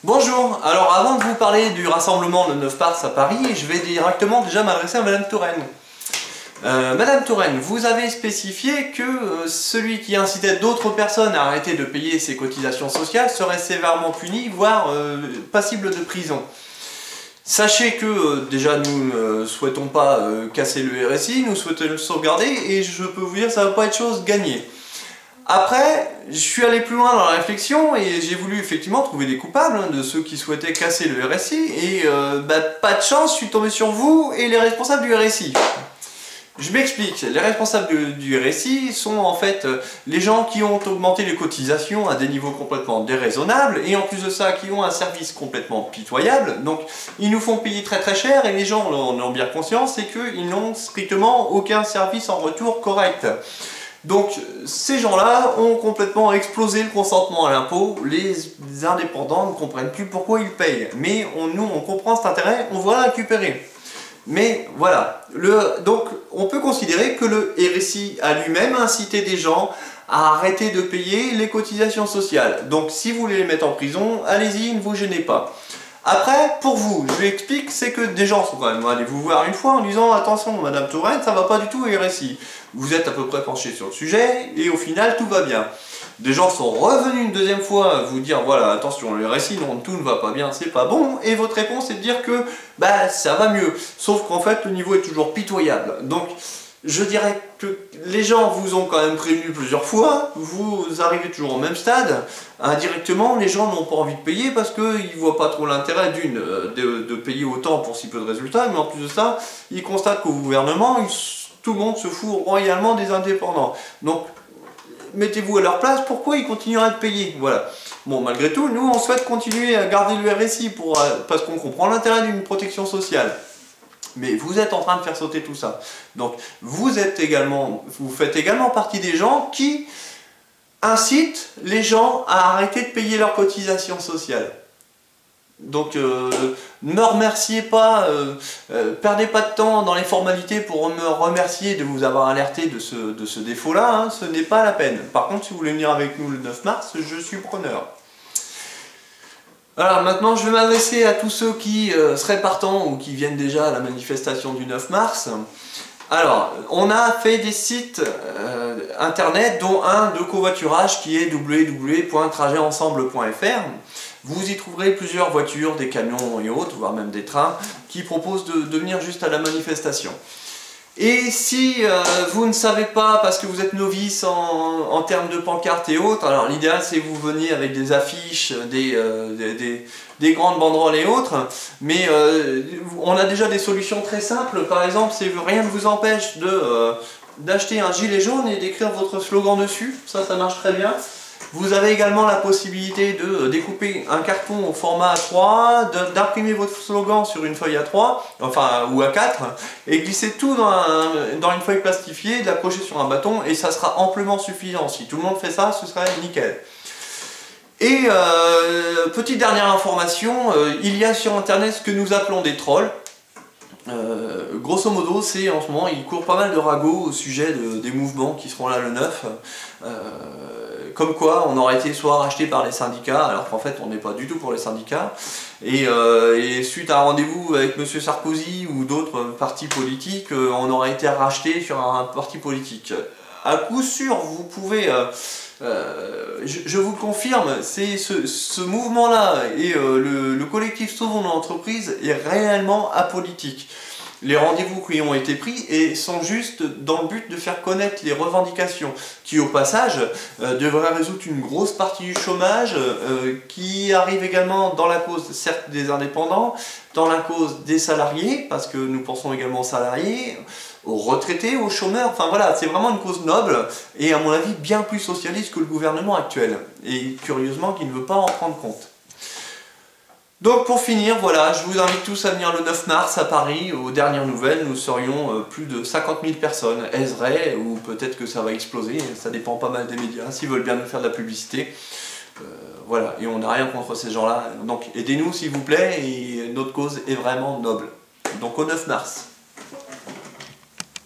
Bonjour, alors avant de vous parler du rassemblement le 9 mars à Paris, je vais directement déjà m'adresser à Madame Touraine. Madame Touraine, vous avez spécifié que celui qui incitait d'autres personnes à arrêter de payer ses cotisations sociales serait sévèrement puni, voire passible de prison. Sachez que déjà nous ne souhaitons pas casser le RSI, nous souhaitons le sauvegarder et je peux vous dire que ça ne va pas être chose gagnée. Après, je suis allé plus loin dans la réflexion et j'ai voulu effectivement trouver des coupables de ceux qui souhaitaient casser le RSI et pas de chance, je suis tombé sur vous et les responsables du RSI. Je m'explique, les responsables du RSI sont en fait les gens qui ont augmenté les cotisations à des niveaux complètement déraisonnables et en plus de ça qui ont un service complètement pitoyable, donc ils nous font payer très très cher et les gens en ont bien conscience, c'est qu'ils n'ont strictement aucun service en retour correct. Donc ces gens-là ont complètement explosé le consentement à l'impôt, les indépendants ne comprennent plus pourquoi ils payent, mais nous on comprend cet intérêt, on va la récupérer. Mais voilà, donc on peut considérer que le RSI a lui-même incité des gens à arrêter de payer les cotisations sociales. Donc si vous voulez les mettre en prison, allez-y, ne vous gênez pas. Après, pour vous, je vous explique, c'est que des gens sont quand même allés vous voir une fois en disant « Attention, Madame Touraine, ça va pas du tout au RSI. » Vous êtes à peu près penché sur le sujet et au final, tout va bien. Des gens sont revenus une deuxième fois vous dire « Voilà, attention, le RSI, non, tout ne va pas bien, c'est pas bon. » Et votre réponse est de dire que ça va mieux. Sauf qu'en fait, le niveau est toujours pitoyable. Donc, je dirais que les gens vous ont quand même prévenu plusieurs fois, vous arrivez toujours au même stade, indirectement les gens n'ont pas envie de payer parce qu'ils ne voient pas trop l'intérêt de payer autant pour si peu de résultats, mais en plus de ça, ils constatent qu'au gouvernement, tout le monde se fout royalement des indépendants. Donc, mettez-vous à leur place, pourquoi ils continueraient de payer? Voilà. Bon, malgré tout, nous on souhaite continuer à garder le RSI parce qu'on comprend l'intérêt d'une protection sociale. Mais vous êtes en train de faire sauter tout ça. Donc vous faites également partie des gens qui incitent les gens à arrêter de payer leurs cotisations sociales. Donc ne me remerciez pas, perdez pas de temps dans les formalités pour me remercier de vous avoir alerté de ce défaut-là, hein, ce n'est pas la peine. Par contre, si vous voulez venir avec nous le 9 mars, je suis preneur. Alors maintenant je vais m'adresser à tous ceux qui seraient partants ou qui viennent déjà à la manifestation du 9 mars. Alors, on a fait des sites internet, dont un de covoiturage qui est www.trajetensemble.fr. Vous y trouverez plusieurs voitures, des camions et autres, voire même des trains, qui proposent de venir juste à la manifestation. Et si vous ne savez pas, parce que vous êtes novice en termes de pancartes et autres, alors l'idéal c'est que vous veniez avec des affiches, des grandes banderoles et autres, mais on a déjà des solutions très simples. Par exemple, rien ne vous empêche d'acheter un gilet jaune et d'écrire votre slogan dessus, ça marche très bien. Vous avez également la possibilité de découper un carton au format A3, d'imprimer votre slogan sur une feuille A3, enfin ou A4, et glisser tout dans une feuille plastifiée, de l'accrocher sur un bâton, et ça sera amplement suffisant. Si tout le monde fait ça, ce serait nickel. Et petite dernière information, il y a sur internet ce que nous appelons des trolls. Grosso modo, c'est en ce moment, il court pas mal de ragots au sujet des mouvements qui seront là le 9. Comme quoi on aurait été soit racheté par les syndicats, alors qu'en fait on n'est pas du tout pour les syndicats, et suite à un rendez-vous avec M. Sarkozy ou d'autres partis politiques, on aurait été racheté sur un parti politique. À coup sûr, vous pouvez, je vous le confirme, c'est ce mouvement-là et le collectif Sauvons nos entreprises est réellement apolitique. Les rendez-vous qui ont été pris et sont juste dans le but de faire connaître les revendications qui, au passage, devraient résoudre une grosse partie du chômage, qui arrive également dans la cause, certes, des indépendants, dans la cause des salariés, parce que nous pensons également aux salariés, aux retraités, aux chômeurs, enfin voilà, c'est vraiment une cause noble et à mon avis bien plus socialiste que le gouvernement actuel, et curieusement qui ne veut pas en prendre compte. Donc pour finir, voilà, je vous invite tous à venir le 9 mars à Paris. Aux dernières nouvelles, nous serions plus de 50 000 personnes. Est-ce vrai? Ou peut-être que ça va exploser, ça dépend pas mal des médias, s'ils veulent bien nous faire de la publicité. Voilà, et on n'a rien contre ces gens-là. Donc aidez-nous s'il vous plaît, et notre cause est vraiment noble. Donc au 9 mars.